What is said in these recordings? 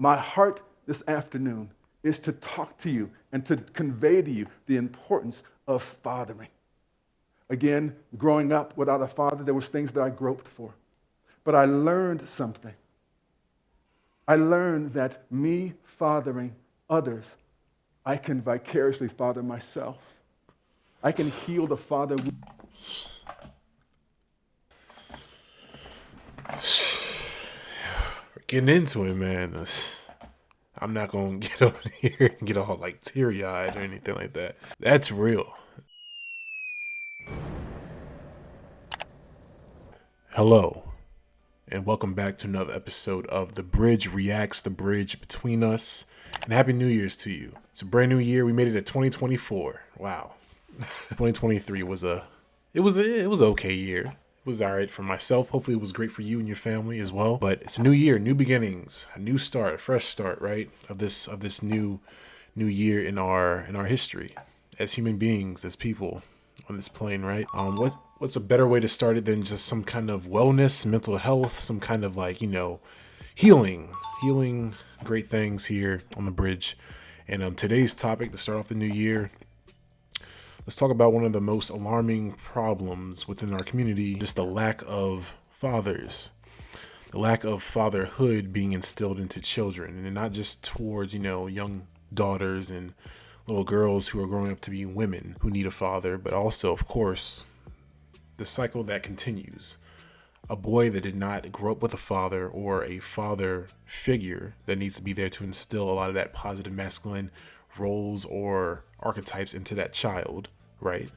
My heart this afternoon is to talk to you and to convey to you the importance of fathering. Again, growing up without a father, there was things that I groped for. But I learned something. I learned that me fathering others, I can vicariously father myself. I can heal the father. We're getting into it, man. I'm not going to get on here and get all like teary-eyed or anything like that. That's real. Hello, and welcome back to another episode of The Bridge Reacts, the bridge between us. And Happy New Year's to you. It's a brand new year. We made it to 2024. Wow. 2023 was a okay year. It was all right for myself. Hopefully it was great for you and your family as well. But it's a new year, new beginnings, a new start, a fresh start, right? Of this new year in our history as human beings, as people on this plane, right? What's a better way to start it than just some kind of wellness, mental health, some kind of like, healing great things here on the bridge. And today's topic to start off the new year, let's talk about one of the most alarming problems within our community, just the lack of fathers, the lack of fatherhood being instilled into children, and not just towards, young daughters and little girls who are growing up to be women who need a father, but also, of course, the cycle that continues. A boy that did not grow up with a father or a father figure that needs to be there to instill a lot of that positive masculine roles or archetypes into that child, right?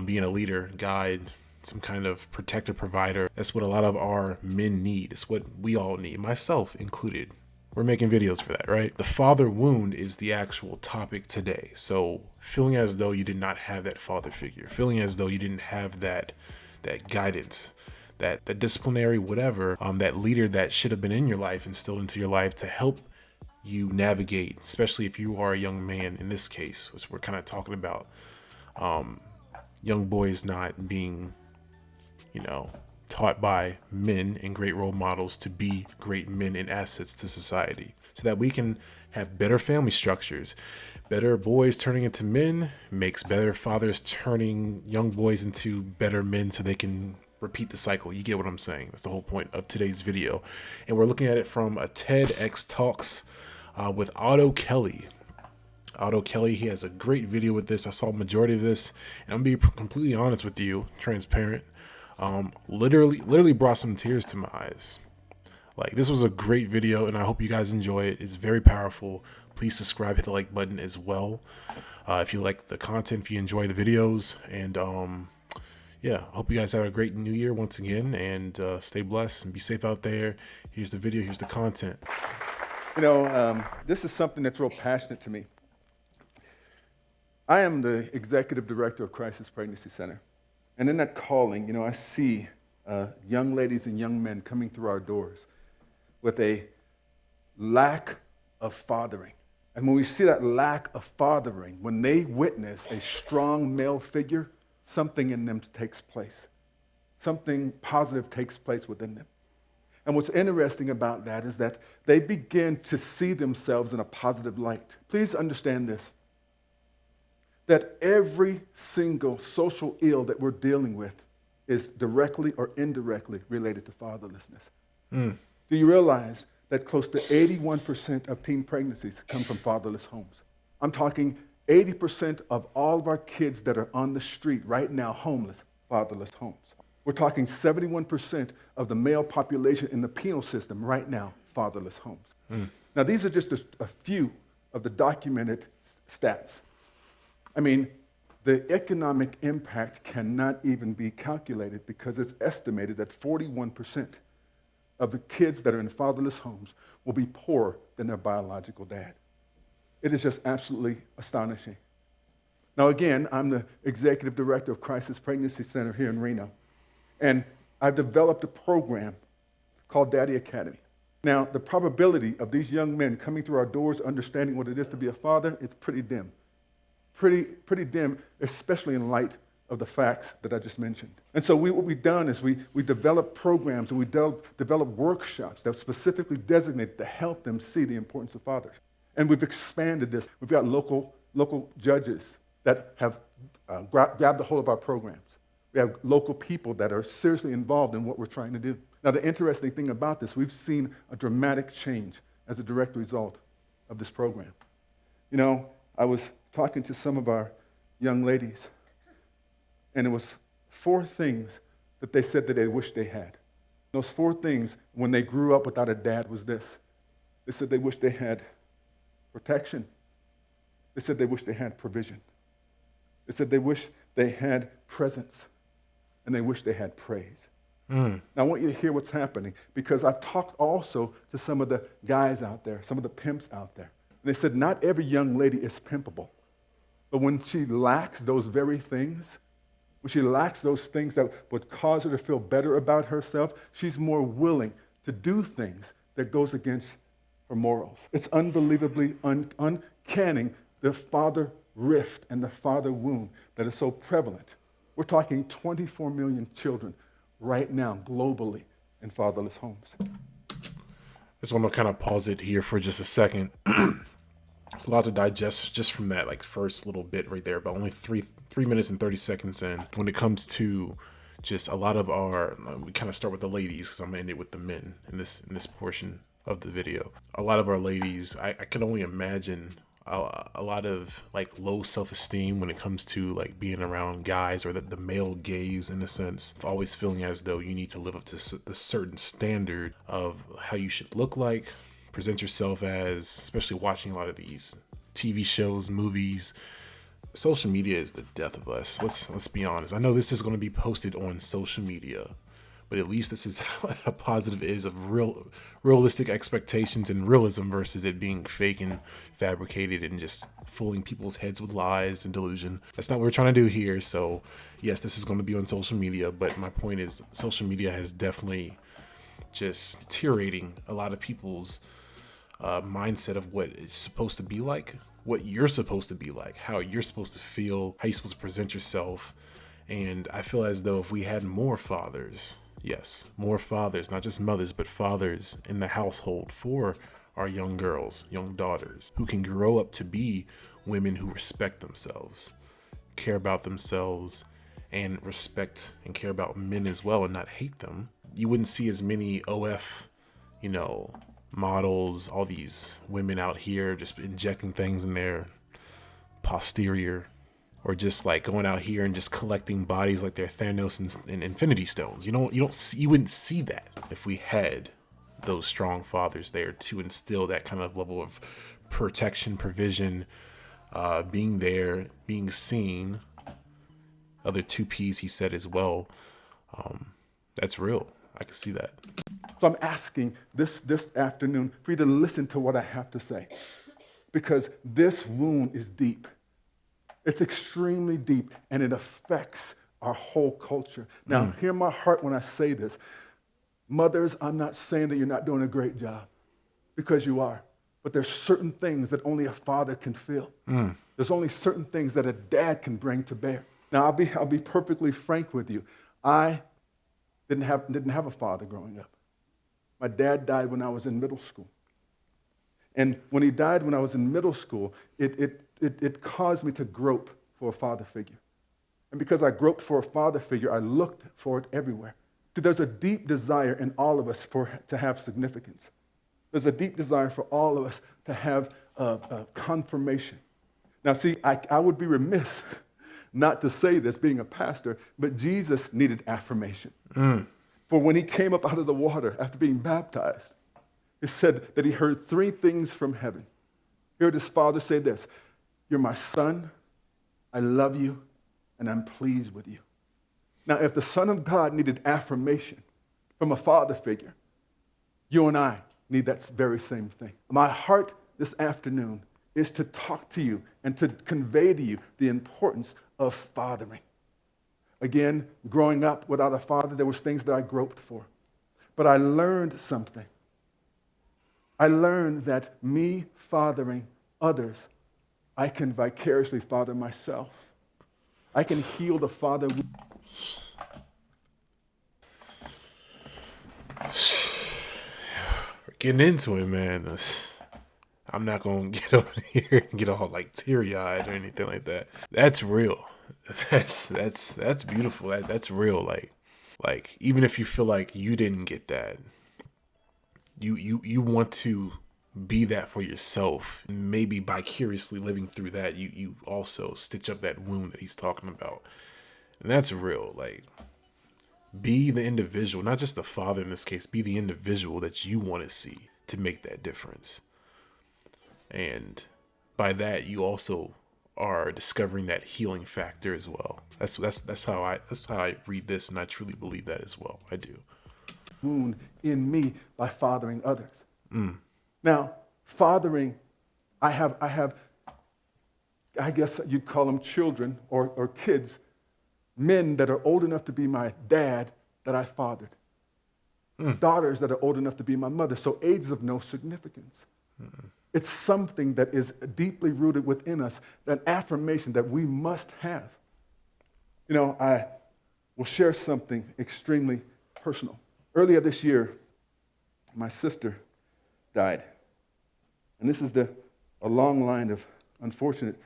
Being a leader, guide, some kind of protector, provider. That's what a lot of our men need. It's what we all need, myself included. We're making videos for that, right? The father wound is the actual topic today. So feeling as though you did not have that father figure, feeling as though you didn't have that guidance, that disciplinary whatever, that leader that should have been in your life, instilled into your life to help you navigate, especially if you are a young man in this case, which we're kind of talking about. Young boys not being, taught by men and great role models to be great men and assets to society, so that we can have better family structures. Better boys turning into men makes better fathers turning young boys into better men, so they can repeat the cycle. You get what I'm saying? That's the whole point of today's video. And we're looking at it from a TEDx Talks with Otto Kelly. Otto Kelly, he has a great video with this. I saw a majority of this, and I'm gonna be completely honest with you, transparent. Literally brought some tears to my eyes. Like, this was a great video, and I hope you guys enjoy it. It's very powerful. Please subscribe, hit the like button as well if you like the content, if you enjoy the videos. And yeah, I hope you guys have a great new year once again, and stay blessed and be safe out there. Here's the video, here's the content. This is something that's real passionate to me. I am the executive director of Crisis Pregnancy Center. And in that calling, I see young ladies and young men coming through our doors with a lack of fathering. And when we see that lack of fathering, when they witness a strong male figure, something in them takes place. Something positive takes place within them. And what's interesting about that is that they begin to see themselves in a positive light. Please understand this, that every single social ill that we're dealing with is directly or indirectly related to fatherlessness. Do you realize that close to 81% of teen pregnancies come from fatherless homes? I'm talking 80% of all of our kids that are on the street right now, homeless, fatherless homes. We're talking 71% of the male population in the penal system right now, fatherless homes. Now, these are just a few of the documented stats. I mean, the economic impact cannot even be calculated, because it's estimated that 41% of the kids that are in fatherless homes will be poorer than their biological dad. It is just absolutely astonishing. Now, again, I'm the executive director of Crisis Pregnancy Center here in Reno, and I've developed a program called Daddy Academy. Now, the probability of these young men coming through our doors understanding what it is to be a father, it's pretty dim. Pretty dim, especially in light of the facts that I just mentioned. And so what we've done is we develop programs and we develop workshops that specifically designate to help them see the importance of fathers. And we've expanded this. We've got local judges that have grabbed a hold of our programs. We have local people that are seriously involved in what we're trying to do. Now, the interesting thing about this, we've seen a dramatic change as a direct result of this program. You know, I was talking to some of our young ladies, and it was 4 things that they said that they wished they had. Those 4 things, when they grew up without a dad, was this. They said they wished they had protection. They said they wished they had provision. They said they wished they had presence. And they wish they had praise. Now, I want you to hear what's happening, because I've talked also to some of the guys out there, some of the pimps out there. And they said not every young lady is pimpable. But when she lacks those very things, when she lacks those things that would cause her to feel better about herself, she's more willing to do things that goes against her morals. It's unbelievably uncanny, the father rift and the father wound that is so prevalent. We're talking 24 million children right now globally in fatherless homes. I just want to kind of pause it here for just a second. It's a lot to digest just from that like first little bit right there, but only 3 minutes and 30 seconds in. When it comes to just a lot of our, we kind of start with the ladies because I'm gonna end it with the men in this portion of the video. A lot of our ladies, I can only imagine a lot of like low self-esteem when it comes to like being around guys, or the male gaze in a sense. It's always feeling as though you need to live up to the certain standard of how you should look like, present yourself as, especially watching a lot of these TV shows, movies. Social media is the death of us. Let's be honest. I know this is going to be posted on social media, but at least this is a positive is of realistic expectations and realism versus it being fake and fabricated and just fooling people's heads with lies and delusion. That's not what we're trying to do here. So yes, this is going to be on social media, but my point is social media has definitely just deteriorating a lot of people's mindset of what it's supposed to be like, what you're supposed to be like, how you're supposed to feel, how you're supposed to present yourself. And I feel as though if we had more fathers, yes, more fathers, not just mothers, but fathers in the household for our young girls, young daughters, who can grow up to be women who respect themselves, care about themselves, and respect and care about men as well and not hate them. You wouldn't see as many OF, models, all these women out here just injecting things in their posterior, or just like going out here and just collecting bodies like they're Thanos and Infinity Stones. You wouldn't see that if we had those strong fathers there to instill that kind of level of protection, provision, being there, being seen. Other 2 P's he said as well. That's real. I can see that. So I'm asking this afternoon for you to listen to what I have to say, because this wound is deep. It's extremely deep, and it affects our whole culture. Now, hear my heart when I say this. Mothers, I'm not saying that you're not doing a great job, because you are. But there's certain things that only a father can feel. There's only certain things that a dad can bring to bear. Now, I'll be perfectly frank with you. I didn't have a father growing up. My dad died when I was in middle school. And when he died when I was in middle school, it caused me to grope for a father figure. And because I groped for a father figure, I looked for it everywhere. See, there's a deep desire in all of us to have significance. There's a deep desire for all of us to have a confirmation. Now, see, I would be remiss not to say this being a pastor, but Jesus needed affirmation. For when he came up out of the water after being baptized, it said that he heard 3 things from heaven. He heard his father say this: "You're my son, I love you, and I'm pleased with you." Now, if the Son of God needed affirmation from a father figure, you and I need that very same thing. My heart this afternoon is to talk to you and to convey to you the importance of fathering. Again, growing up without a father, there was things that I groped for. But I learned something. I learned that me fathering others, I can vicariously father myself. I can heal the father wound. We're getting into it, man. I'm not gonna get on here and get all like teary eyed or anything like that. That's real. That's beautiful. That's real. Like even if you feel like you didn't get that, you want to be that for yourself. And maybe vicariously living through that, you also stitch up that wound that he's talking about. And that's real. Like, be the individual, not just the father in this case, be the individual that you want to see to make that difference. And by that, you also are discovering that healing factor as well. That's how I read this, and I truly believe that as well. I do. Wound in me by fathering others. Now, fathering, I guess you'd call them children or kids, men that are old enough to be my dad that I fathered, daughters that are old enough to be my mother. So age is of no significance. It's something that is deeply rooted within us, an affirmation that we must have. You know, I will share something extremely personal. Earlier this year, my sister died. And this is a long line of unfortunate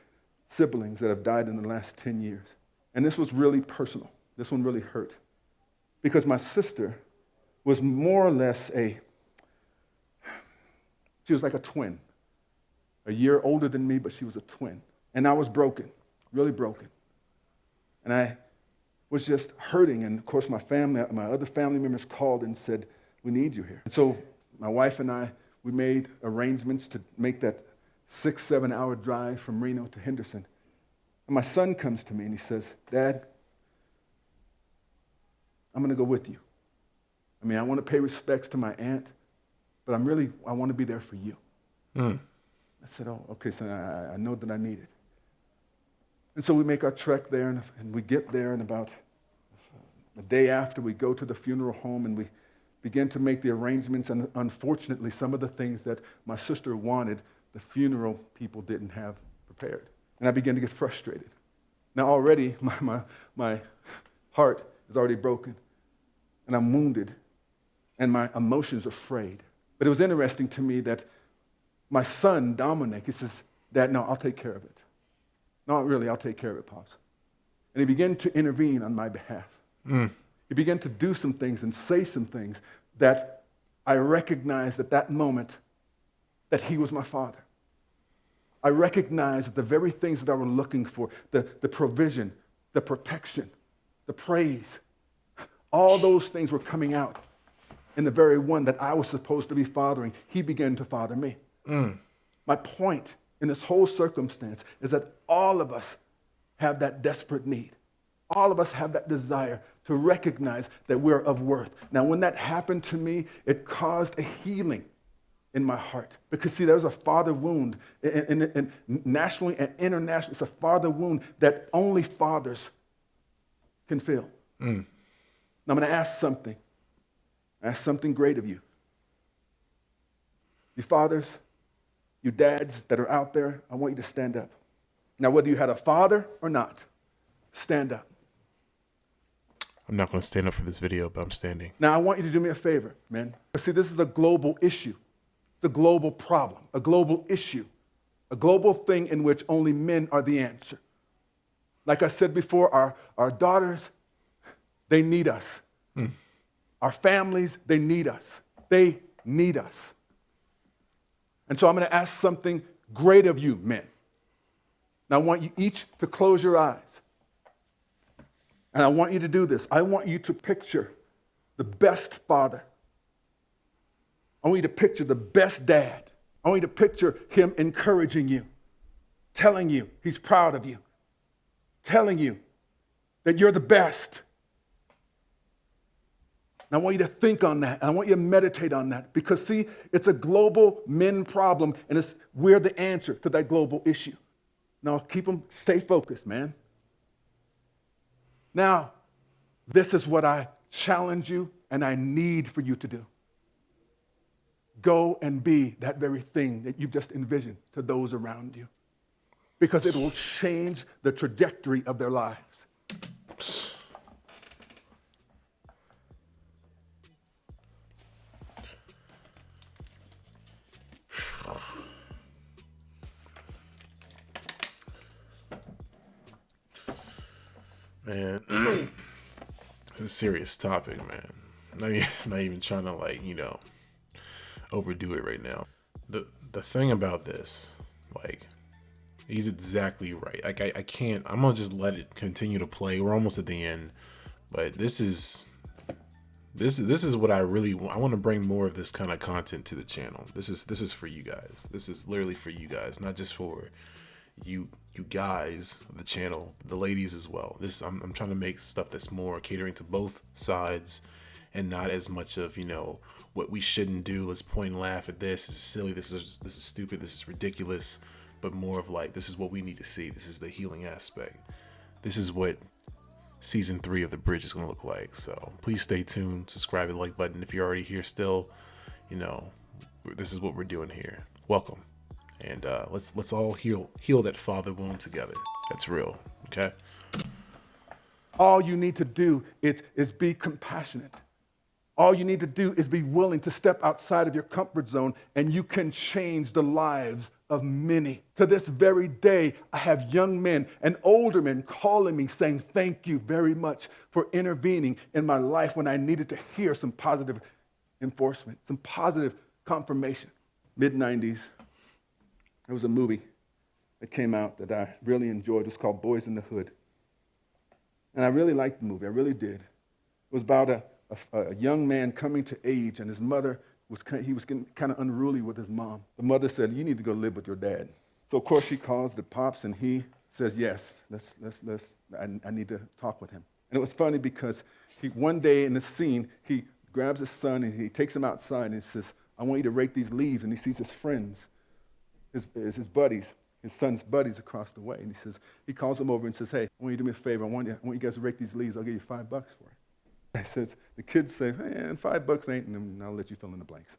siblings that have died in the last 10 years. And this was really personal. This one really hurt. Because my sister was more or less she was like a twin. A year older than me, but she was a twin. And I was broken, really broken. And I was just hurting. And of course, my other family members called and said, we need you here. And so my wife and I, we made arrangements to make that 6-7 hour drive from Reno to Henderson. And my son comes to me and he says, Dad, I'm going to go with you. I mean, I want to pay respects to my aunt, but I want to be there for you. I said, oh, okay, son, I know that I need it. And so we make our trek there, and we get there, and about the day after, we go to the funeral home, and we begin to make the arrangements, and unfortunately, some of the things that my sister wanted, the funeral people didn't have prepared. And I began to get frustrated. Now already, my heart is already broken, and I'm wounded, and my emotions are frayed. But it was interesting to me that my son, Dominic, he says, Dad, no, I'll take care of it. No, really, I'll take care of it, Pops. And he began to intervene on my behalf. He began to do some things and say some things that I recognized at that moment that he was my father. I recognized that the very things that I were looking for, the provision, the protection, the praise, all those things were coming out in the very one that I was supposed to be fathering. He began to father me. My point in this whole circumstance is that all of us have that desperate need. All of us have that desire to recognize that we're of worth. Now, when that happened to me, it caused a healing in my heart. Because, see, there's a father wound, and nationally and internationally, it's a father wound that only fathers can feel. Now, I'm going to ask something great of you. You fathers, you dads that are out there, I want you to stand up. Now, whether you had a father or not, stand up. I'm not going to stand up for this video, but I'm standing. Now, I want you to do me a favor, man. See, this is a global issue. It's a global problem, a global issue, a global thing in which only men are the answer. Like I said before, our daughters, they need us. Our families, they need us. They need us. And so I'm going to ask something great of you, men. Now, I want you each to close your eyes. And I want you to do this. I want you to picture the best father. I want you to picture the best dad. I want you to picture him encouraging you, telling you he's proud of you, telling you that you're the best. And I want you to think on that. And I want you to meditate on that. Because, see, it's a global men problem, and we're the answer to that global issue. Now, stay focused, man. Now, this is what I challenge you and I need for you to do. Go and be that very thing that you've just envisioned to those around you. because it will change the trajectory of their lives. Man, it's a serious topic, man. Not even trying to overdo it right now. The thing about this, he's exactly right. I can't. I'm gonna just let it continue to play. We're almost at the end, but this is what I really want. I want to bring more of this kind of content to the channel. This is for you guys. This is literally for you guys, not just for you guys, the channel, the ladies as well. I'm trying to make stuff that's more catering to both sides and not as much of, what we shouldn't do. Let's point and laugh at this. This is silly. This is stupid. This is ridiculous. But more of this is what we need to see. This is the healing aspect. This is what season 3 of The Bridge is going to look like. So please stay tuned. Subscribe, the like button. If you're already here still, this is what we're doing here. Welcome. And let's all heal that father wound together. That's real. Okay. All you need to do is be compassionate. All you need to do is be willing to step outside of your comfort zone, and you can change the lives of many. To this very day, I have young men and older men calling me saying, thank you very much for intervening in my life when I needed to hear some positive enforcement, some positive confirmation. Mid-90s, there was a movie that came out that I really enjoyed. It was called Boys in the Hood. And I really liked the movie. I really did. It was about a young man coming to age, and his mother was getting kind of unruly with his mom. The mother said, you need to go live with your dad. So, of course, she calls the pops, and he says, yes, I need to talk with him. And it was funny because one day in the scene, he grabs his son, and he takes him outside, and he says, I want you to rake these leaves. And he sees his friends, his buddies, his son's buddies across the way. And he calls them over and says, hey, I want you to do me a favor. I want you guys to rake these leaves. I'll give you $5 for it. He says, the kids say, man, $5 ain't, and I'll let you fill in the blanks.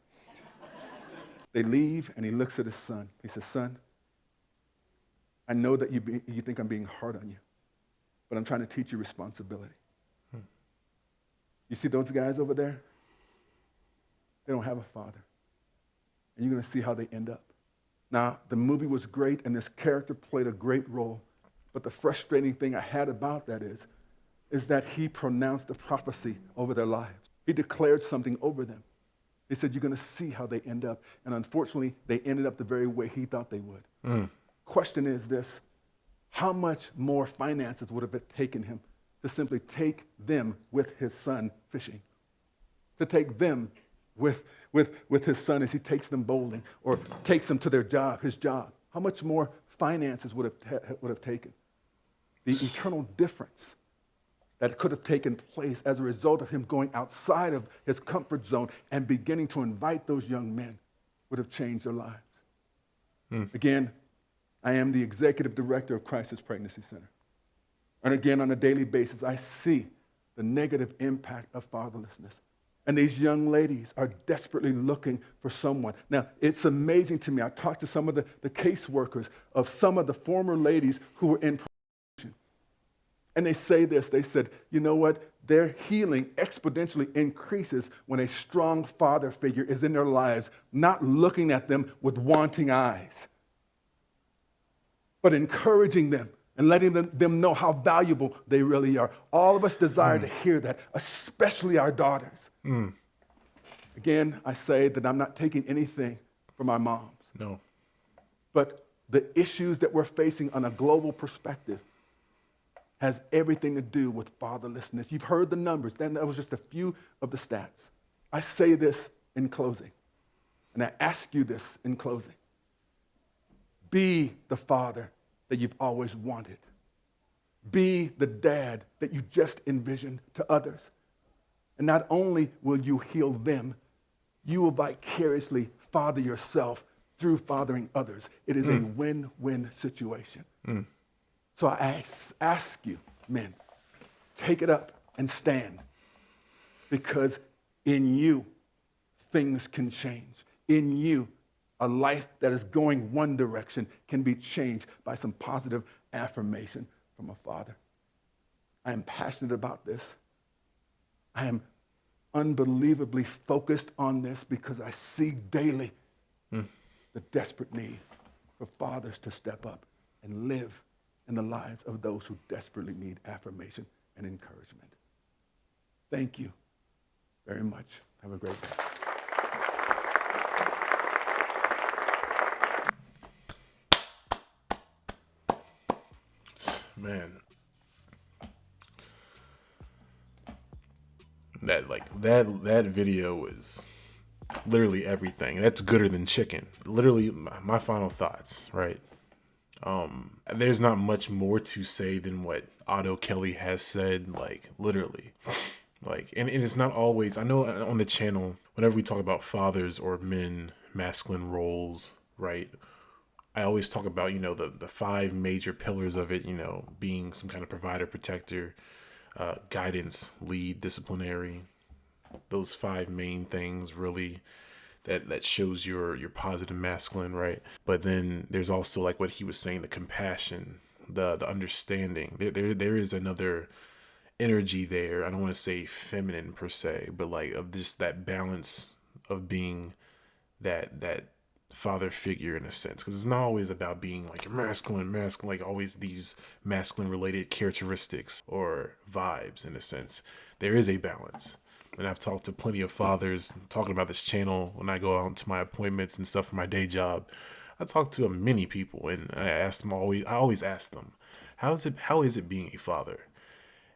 They leave, and he looks at his son. He says, son, I know that you think I'm being hard on you, but I'm trying to teach you responsibility. You see those guys over there? They don't have a father. And you're going to see how they end up. Now, the movie was great, and this character played a great role. But the frustrating thing I had about that is that he pronounced a prophecy over their lives. He declared something over them. He said, you're going to see how they end up. And unfortunately, they ended up the very way he thought they would. Question is this: how much more finances would have it taken him to simply take them with his son fishing? To take them with his son as he takes them bowling or takes them to his job? How much more finances would have taken? The eternal difference that could have taken place as a result of him going outside of his comfort zone and beginning to invite those young men would have changed their lives. Again, I am the executive director of Crisis Pregnancy Center. And again, on a daily basis, I see the negative impact of fatherlessness. And these young ladies are desperately looking for someone. Now, it's amazing to me. I talked to some of the caseworkers of some of the former ladies who were in prostitution. And they say this. They said, you know what? Their healing exponentially increases when a strong father figure is in their lives, not looking at them with wanting eyes, but encouraging them and letting them know how valuable they really are. All of us desire to hear that, especially our daughters. Again, I say that I'm not taking anything from our moms. No. But the issues that we're facing on a global perspective has everything to do with fatherlessness. You've heard the numbers. Then that was just a few of the stats. I say this in closing, and I ask you this in closing. Be the father that you've always wanted. Be the dad that you just envisioned to others. And not only will you heal them, you will vicariously father yourself through fathering others. It is a win-win situation. So I ask you, men, take it up and stand, because in you, things can change. In you, A life that is going one direction can be changed by some positive affirmation from a father. I am passionate about this. I am unbelievably focused on this because I see daily the desperate need for fathers to step up and live in the lives of those who desperately need affirmation and encouragement. Thank you very much. Have a great day. Man, that video was literally everything. That's gooder than chicken. Literally my final thoughts, right? There's not much more to say than what Otto Kelly has said, like literally. Like, and it's not always, I know on the channel, whenever we talk about fathers or men, masculine roles, right? I always talk about, the five major pillars of it, being some kind of provider, protector, guidance, lead, disciplinary. Those five main things really that shows your positive masculine, right? But then there's also like what he was saying, the compassion, the understanding. There is another energy there. I don't want to say feminine per se, but like of just that balance of being that father figure in a sense, because it's not always about being like masculine, like always these masculine related characteristics or vibes in a sense. There is a balance. And I've talked to plenty of fathers talking about this channel when I go out to my appointments and stuff for my day job. I talk to many people and I always ask them, how is it being a father?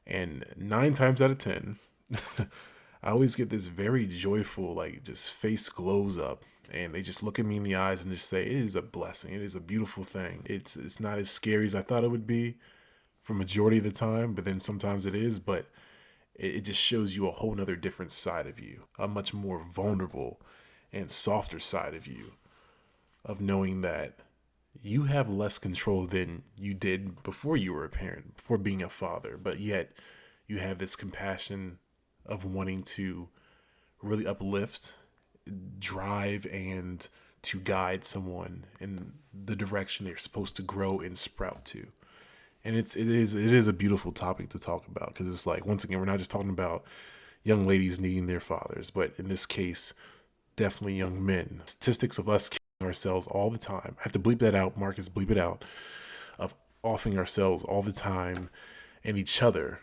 And 9 times out of 10, I always get this very joyful, like just face glows up and they just look at me in the eyes and just say, it is a blessing. It is a beautiful thing. It's not as scary as I thought it would be for majority of the time, but then sometimes it is, but it just shows you a whole nother different side of you, a much more vulnerable and softer side of you, of knowing that you have less control than you did before you were a parent, before being a father, but yet you have this compassion of wanting to really uplift, drive, and to guide someone in the direction they're supposed to grow and sprout to. And it is a beautiful topic to talk about, because it's like, once again, we're not just talking about young ladies needing their fathers, but in this case, definitely young men. Statistics of us killing ourselves all the time. I have to bleep that out. Marcus, bleep it out. Of offing ourselves all the time and each other.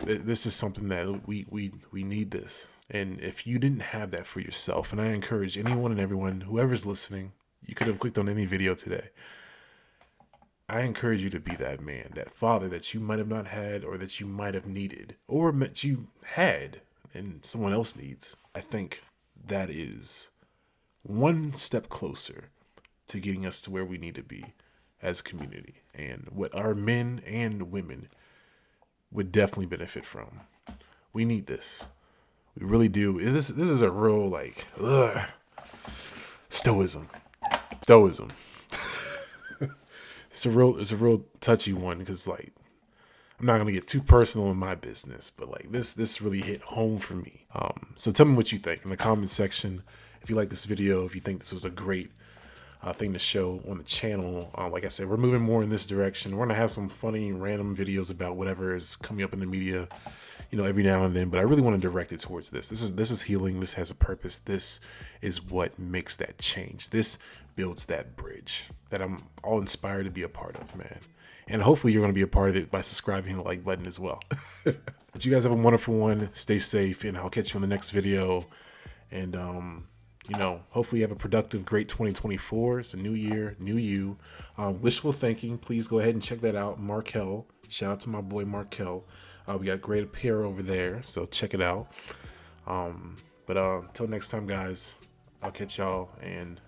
This is something that we need this. And if you didn't have that for yourself, and I encourage anyone and everyone, whoever's listening, you could have clicked on any video today. I encourage you to be that man, that father that you might have not had, or that you might have needed, or that you had and someone else needs. I think that is one step closer to getting us to where we need to be as a community, and what our men and women would definitely benefit from. We need this. We really do. This is a real stoicism. It's a real touchy one, because like, I'm not gonna get too personal in my business, but like this really hit home for me. So tell me what you think in the comment section. If you like this video, if you think this was a great thing to show on the channel. Like I said, we're moving more in this direction. We're gonna have some funny random videos about whatever is coming up in the media, every now and then, but I really want to direct it towards this. This is healing. This has a purpose. This is what makes that change. This builds that bridge that I'm all inspired to be a part of, man. And hopefully you're going to be a part of it by subscribing and the like button as well. But you guys have a wonderful one. Stay safe, and I'll catch you on the next video. And, hopefully you have a productive, great 2024. It's a new year, new you. Wishful thinking. Please go ahead and check that out. Markel. Shout out to my boy Markel. We got great apparel over there, so check it out. But until next time, guys, I'll catch y'all and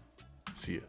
see ya.